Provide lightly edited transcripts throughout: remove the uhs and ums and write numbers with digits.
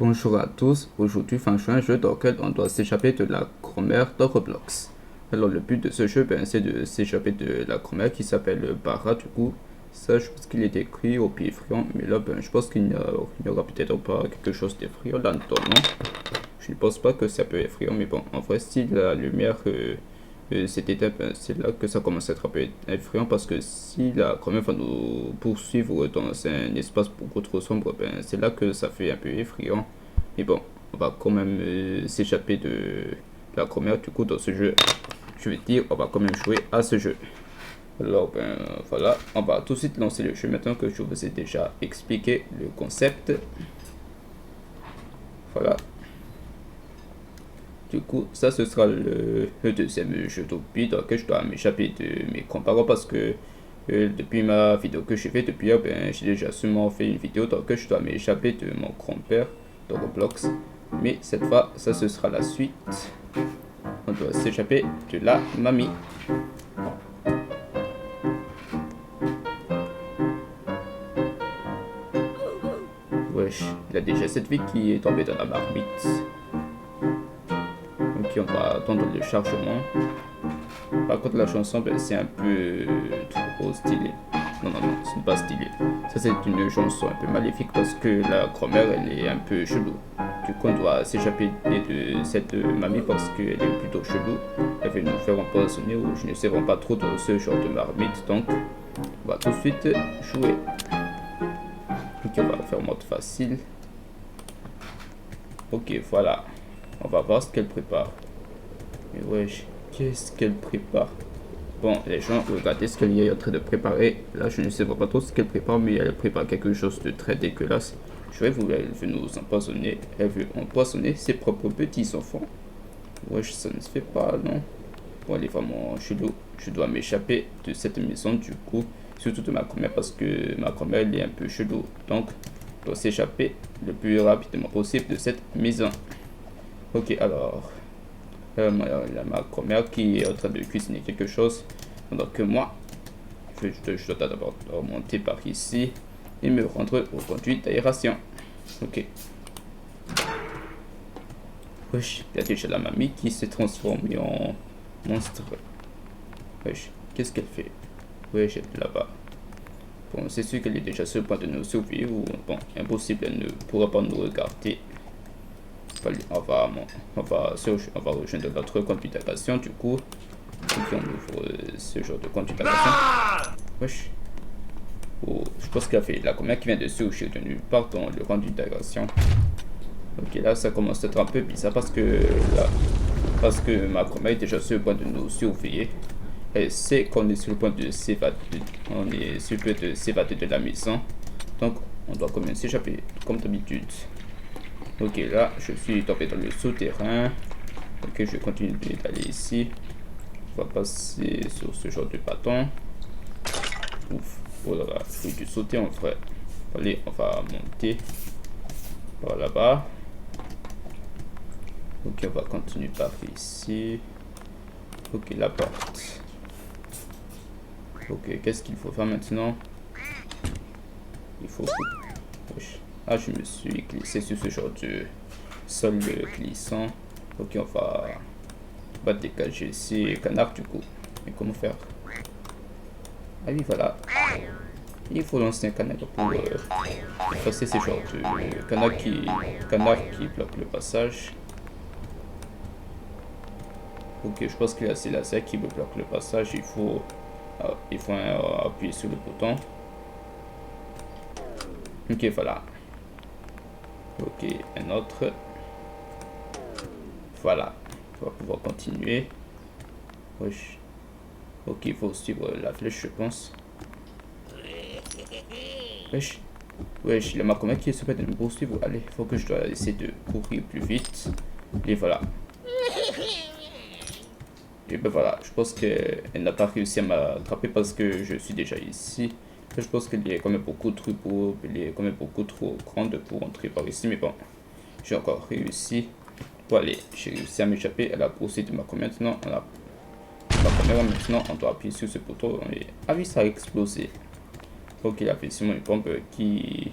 Bonjour à tous, aujourd'hui Fanchon, un jeu dans lequel on doit s'échapper de la grand-mère de Roblox. Alors le but de ce jeu, c'est de s'échapper de la grand-mère qui s'appelle Bara du coup. Ça je pense qu'il est écrit au pied effrayant, mais là je pense qu'il n'y aura peut-être pas quelque chose d'effrayant là-dedans, non? Je ne pense pas que ça peut effrayant, mais bon, en vrai si la lumière s'éteint, c'est là que ça commence à être un peu effrayant parce que si la grand-mère va nous poursuivre dans un espace beaucoup trop sombre, c'est là que ça fait un peu effrayant. Mais bon, on va quand même s'échapper de la grand-mère du coup dans ce jeu. Je veux dire, on va quand même jouer à ce jeu. Alors voilà, on va tout de suite lancer le jeu maintenant que je vous ai déjà expliqué le concept. Voilà. Du coup, ça ce sera le deuxième jeu d'oubli dans lequel je dois m'échapper de mes comparants parce que depuis ma vidéo que j'ai fait depuis hier, j'ai déjà sûrement fait une vidéo dans laquelle je dois m'échapper de mon grand-père dans Roblox. Mais cette fois, ça ce sera la suite. On doit s'échapper de la mamie. Wesh, il a déjà cette vie qui est tombée dans la marmite. Ok, on va attendre le chargement. Par contre, la chanson, c'est un peu trop stylé. Non, ce n'est pas stylé. Ça, c'est une chanson un peu maléfique parce que la grand-mère, elle est un peu chelou. Du coup, on doit s'échapper de cette mamie parce qu'elle est plutôt chelou. Elle veut nous faire empoisonner ou je ne sais vraiment pas trop de ce genre de marmite. Donc, on va tout de suite jouer. Ok, on va faire en mode facile. Ok, voilà. On va voir ce qu'elle prépare. Mais wesh, qu'est-ce qu'elle prépare? Bon, les gens, regardez ce qu'elle est en train de préparer. Là, je ne sais pas trop ce qu'elle prépare, mais elle prépare quelque chose de très dégueulasse. Elle veut nous empoisonner. Elle veut empoisonner ses propres petits-enfants. Wesh, ça ne se fait pas, non? Bon, elle est vraiment chelou. Je dois m'échapper de cette maison, du coup. Surtout de ma grand-mère, parce que ma grand-mère, elle est un peu chelou. Donc, on doit s'échapper le plus rapidement possible de cette maison. Ok, alors... ma grand-mère qui est en train de cuisiner quelque chose. Pendant que moi, je dois d'abord remonter par ici et me rendre au conduit d'aération. Ok. Wesh, il y a déjà la mamie qui s'est transformée en monstre. Wesh, qu'est-ce qu'elle fait? Wesh, elle est là-bas. Bon, c'est sûr qu'elle est déjà sur le point de nous survivre ou bon, impossible, elle ne pourra pas nous regarder. On va rejoindre notre conduit d'aération du coup. Et on ouvre ce genre de conduit d'aération. Wesh. Oh, je pense qu'elle a fait la commère qui vient de surgir de nulle part dans le conduit d'aération. Ok, là ça commence à être un peu bizarre parce que ma grand-mère est déjà sur le point de nous surveiller. Elle sait qu'on est sur le point de s'évader. On est sur le point de s'évader de la maison. Donc on doit quand même s'échapper comme d'habitude. Ok, là je suis tombé dans le souterrain. Ok, je vais continuer d'aller ici. On va passer sur ce genre de bâton. Ouf, oh là là, j'ai dû sauter en vrai. Allez, on va monter par là-bas. Ok, on va continuer par ici. Ok, la porte. Ok, qu'est-ce qu'il faut faire maintenant? Il faut... Ah, je me suis glissé sur ce genre de sol glissant. Ok, on va dégager ces canards du coup. Mais comment faire? Ah oui, voilà. Il faut lancer un canard pour effacer ces genres de canards qui bloquent le passage. Ok, je pense qu'il y a ces lasers qui bloquent le passage. Il faut appuyer sur le bouton. Ok, voilà. Ok, un autre. Voilà. On va pouvoir continuer. Wesh. Ok, il faut suivre la flèche, je pense. Wesh. Wesh, il y a ma grand-mère qui est super de me poursuivre. Allez, il faut que je dois essayer de courir plus vite. Et voilà. Et ben voilà, je pense qu'elle n'a pas réussi à m'attraper parce que je suis déjà ici. Je pense qu'elle est quand même beaucoup trop grande pour entrer par ici, mais bon, j'ai encore réussi. Bon allez, j'ai réussi à m'échapper à la poursuite de ma grand-mère. Maintenant, on doit appuyer sur ce bouton et ah oui, ça a explosé. Ok, il a fait sûrement une bombe qui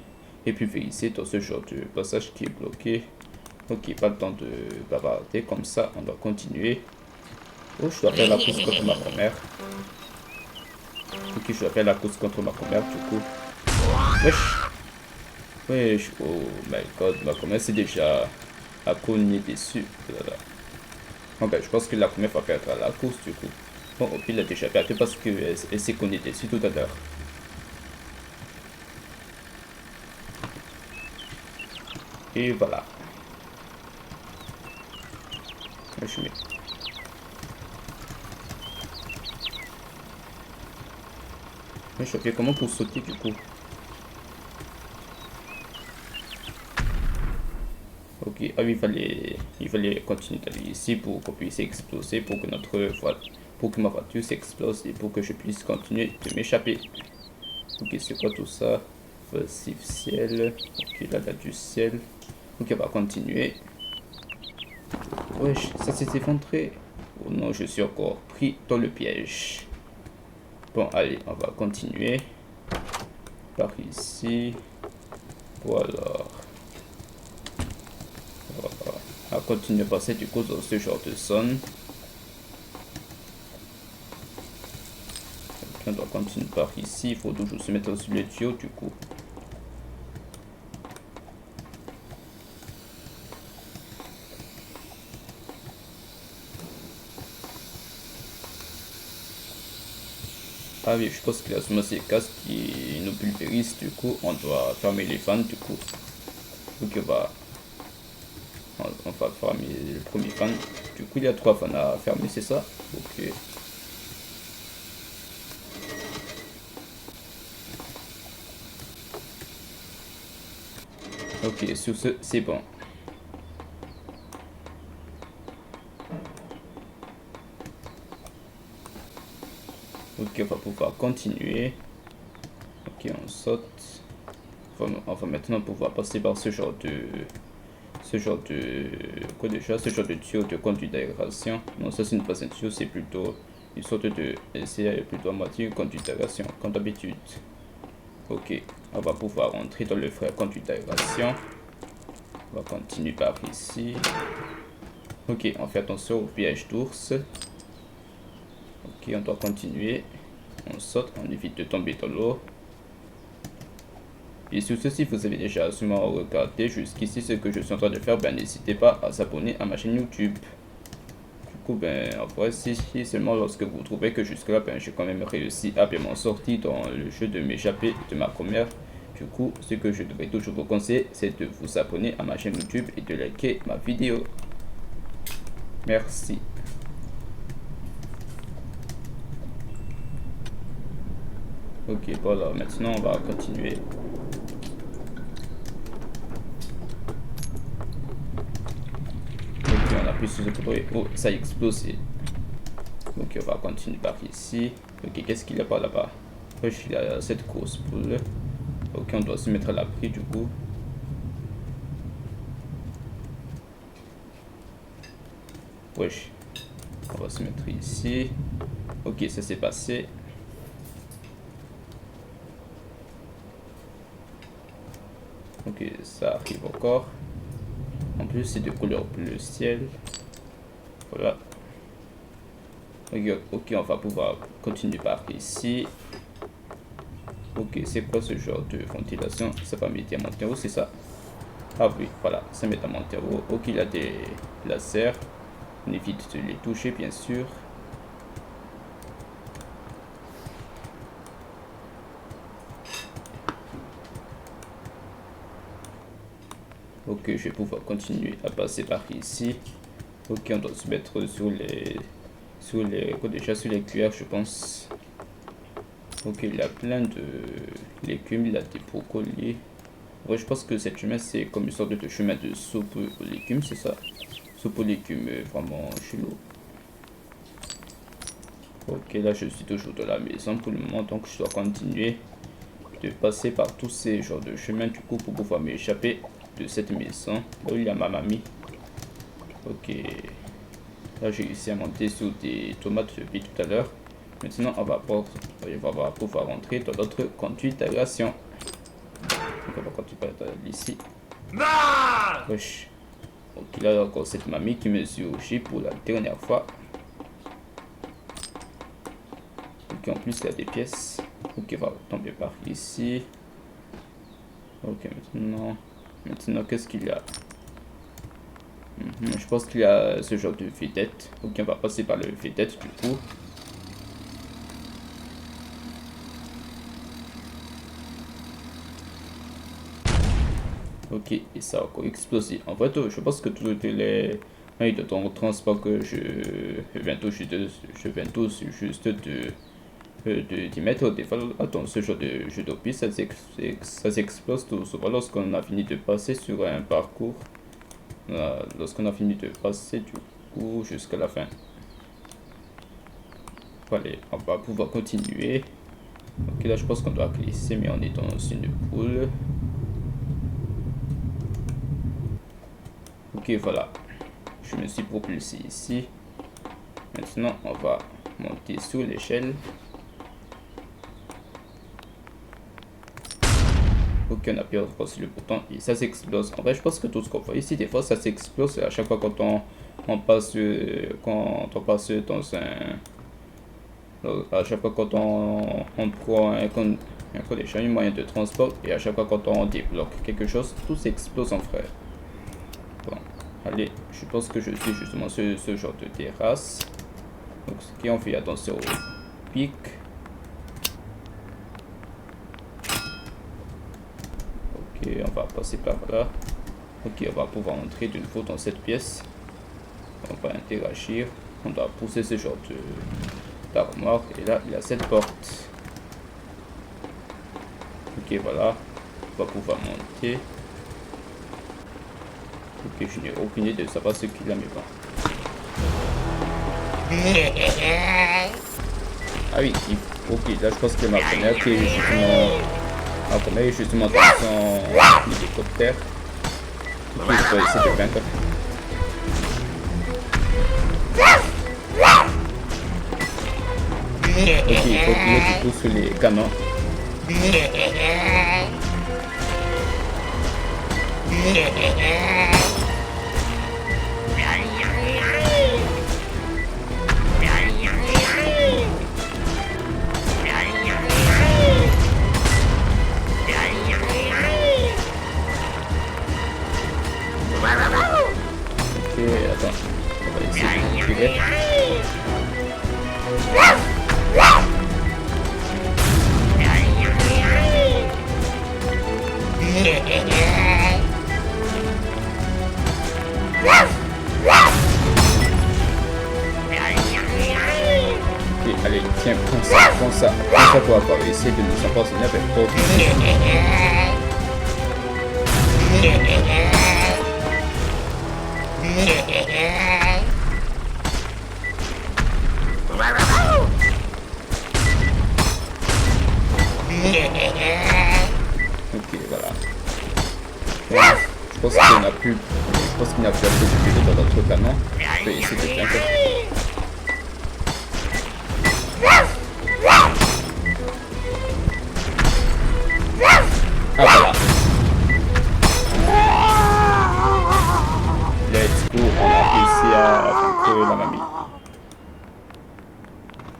et puis ici dans ce genre de passage qui est bloqué. Ok, pas le temps de bavarder, comme ça on doit continuer. Oh, je dois faire la course contre ma grand-mère. Ok, je dois faire la course contre ma grand-mère du coup. Wesh. Wesh, oh my god, ma grand-mère c'est déjà à cogner dessus. Voilà. Oh, ben, je pense que la première va perdre la course du coup. Bon, au pire, elle a déjà perdu parce qu'elle s'est cognée dessus tout à l'heure. Et voilà. Je mets. Je fais comment pour sauter du coup? Ok, ah oui, il fallait continuer d'aller ici pour qu'on puisse exploser, pour que pour que ma voiture s'explose et pour que je puisse continuer de m'échapper. Ok, c'est quoi tout ça? Passif ciel. Ok, là, du ciel. Ok, on va continuer. Wesh, ça s'est effondré. Oh non, je suis encore pris dans le piège. Bon, allez, on va continuer. Par ici. Voilà. Voilà. On va continuer à passer du coup dans ce genre de zone. On doit continuer par ici. Il faut toujours se mettre sur le tuyau du coup. Ah oui, je pense que la semence est casse qui nous pulvérise. Du coup, on doit fermer les fans du coup. Donc on va fermer le premier fan. Du coup, il y a 3 fans à fermer, c'est ça? Ok. Ok, sur ce, c'est bon. Ok, on va pouvoir continuer. Ok, on saute. On va maintenant pouvoir passer par ce genre de... Quoi déjà? Ce genre de tuyau de conduite d'aération. Non, ça, ce n'est pas un tuyau, c'est plutôt une sorte de... C'est plutôt à moitié une conduite d'aération, comme d'habitude. Ok, on va pouvoir entrer dans le vrai conduite d'aération. On va continuer par ici. Ok, on fait attention au piège d'ours. Ok, on doit continuer. On saute, on évite de tomber dans l'eau. Et sur ceci, vous avez déjà sûrement regardé jusqu'ici ce que je suis en train de faire, ben n'hésitez pas à s'abonner à ma chaîne YouTube. Du coup, ben en vrai, si seulement lorsque vous trouvez que jusque là, ben j'ai quand même réussi à bien m'en sortir dans le jeu de m'échapper de ma première. Du coup, ce que je devrais toujours vous conseiller, c'est de vous abonner à ma chaîne YouTube et de liker ma vidéo. Merci. Ok, voilà, maintenant on va continuer. Ok, on appuie sur ce bouton. Oh, ça a explosé. Ok, on va continuer par ici. Ok, qu'est-ce qu'il y a par là-bas? Wesh, il y a cette grosse poule. Ok, on doit se mettre à l'abri du coup. Wesh, on va se mettre ici. Ok, ça s'est passé. Ok, ça arrive encore. En plus, c'est de couleur bleu ciel. Voilà. Ok, on va pouvoir continuer par ici. Ok, c'est quoi ce genre de ventilation? Ça va mettre à mon terreau, c'est ça? Ah oui, voilà, ça met à mon terreau. Ok, il y a des lasers. On évite de les toucher, bien sûr. Ok, je vais pouvoir continuer à passer par ici. Ok, on doit se mettre déjà sur les cuillères, je pense. Ok, il y a plein de légumes, il y a des brocolis. Ouais, je pense que cette chemin, c'est comme une sorte de chemin de soupe aux légumes, c'est ça? Soupe aux légumes, vraiment chelou. Ok, là, je suis toujours dans la maison pour le moment, donc je dois continuer de passer par tous ces genres de chemins, du coup, pour pouvoir m'échapper de cette maison. Là où il y a ma mamie. Ok. Là, j'ai réussi à monter sur des tomates depuis tout à l'heure. Maintenant, on va pouvoir rentrer dans notre conduite d'aération. Donc on va continuer ici. Wesh. Ok, là encore cette mamie qui me surgit pour la dernière fois. Ok, en plus il y a des pièces. Ok, on va tomber par ici. Ok, maintenant qu'est-ce qu'il y a? Je pense qu'il y a ce genre de vedette. Ok, on va passer par le vedette du coup. Ok, et ça a encore explosé. En fait, je pense que toutes les moyens de transport que je viens tout juste d'y mettre des fois dans ce genre de jeu d'opus, ça s'explose tout souvent lorsqu'on a fini de passer sur un parcours. Lorsqu'on a fini de passer du coup jusqu'à la fin. Allez, on va pouvoir continuer. Ok, là je pense qu'on doit glisser, mais on est dans une poule. Ok, voilà. Je me suis propulsé ici. Maintenant, on va monter sur l'échelle. Ok, on appuie encore sur le bouton et ça s'explose. En vrai, je pense que tout ce qu'on fait ici, des fois, ça s'explose à chaque fois quand on passe dans un... À chaque fois quand on prend un moyen de transport et à chaque fois quand on débloque quelque chose, tout s'explose en frère. Bon, allez, je pense que je suis justement sur ce genre de terrasse. Donc, ce qui on fait attention au pic. Ok, on va passer par là. Ok, on va pouvoir entrer d'une fois dans cette pièce. On va interagir. On doit pousser ce genre d'armoire. Et là, il y a cette porte. Ok, voilà. On va pouvoir monter. Ok, je n'ai aucune idée de savoir ce qu'il a, mais bon. Ah oui, ok, là je pense que ma première qui est justement dans son hélicoptère. Ok, je vais essayer de vaincre. Ok, il faut tirer du coup sur les canons. Ok, attends, on va essayer de tirer. Ok, allez, tiens, prends ça pour avoir essayé de nous empoisonner avec d'autres. Ok, voilà. Bon, je pense qu'il n'a plus assez de bullet dans notre canon. Je vais essayer de vaincre. Ah voilà. Let's go, on a réussi à vaincre la mamie.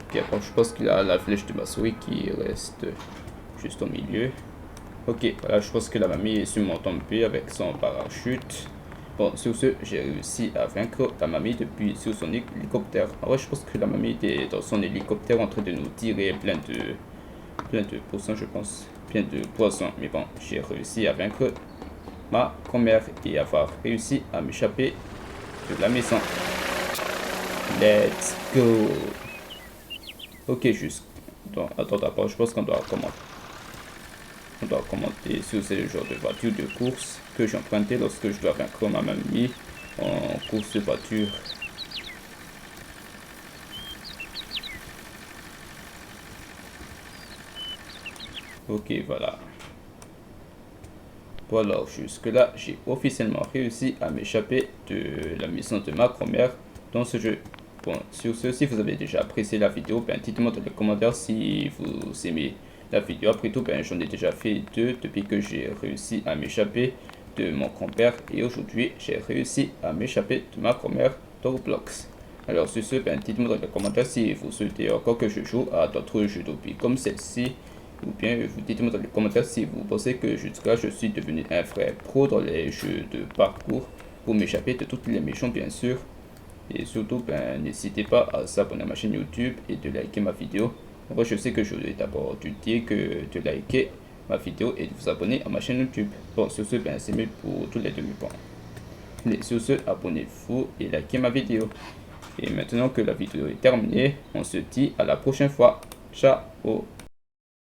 Ok, après je pense qu'il y a la flèche de Matsuri qui reste juste au milieu. Ok, voilà, je pense que la mamie est sur mon tombé avec son parachute. Bon, sur ce, j'ai réussi à vaincre la mamie depuis sur son hélicoptère. En vrai, je pense que la mamie était dans son hélicoptère en train de nous tirer plein de poissons, je pense. Plein de poissons. Mais bon, j'ai réussi à vaincre ma grand-mère et avoir réussi à m'échapper de la maison. Let's go. Ok, juste. Attends, d'abord, je pense qu'on doit commencer. On doit commenter sur ce genre de voiture de course que j'ai emprunté lorsque je dois vaincre ma mamie en course de voiture. Ok, voilà. Bon alors, jusque là, j'ai officiellement réussi à m'échapper de la maison de ma grand-mère dans ce jeu. Bon, sur ce, si vous avez déjà apprécié la vidéo, ben dites-moi dans les commentaires si vous aimez la vidéo. Après tout, ben, j'en ai déjà fait 2 depuis que j'ai réussi à m'échapper de mon compère. Et aujourd'hui, j'ai réussi à m'échapper de ma grand-mère dans Roblox. Alors sur ce, ben, dites-moi dans les commentaires si vous souhaitez encore que je joue à d'autres jeux d'hobby comme celle-ci. Ou bien vous dites-moi dans les commentaires si vous pensez que jusqu'à je suis devenu un vrai pro dans les jeux de parcours pour m'échapper de toutes les méchants bien sûr. Et surtout, ben, n'hésitez pas à s'abonner à ma chaîne YouTube et de liker ma vidéo. Moi, je sais que je vais d'abord dû dire que de liker ma vidéo et de vous abonner à ma chaîne YouTube. Bon, sur ce, ben, c'est mieux pour tous les demi-points. Et sur ce, abonnez-vous et likez ma vidéo. Et maintenant que la vidéo est terminée, on se dit à la prochaine fois. Ciao!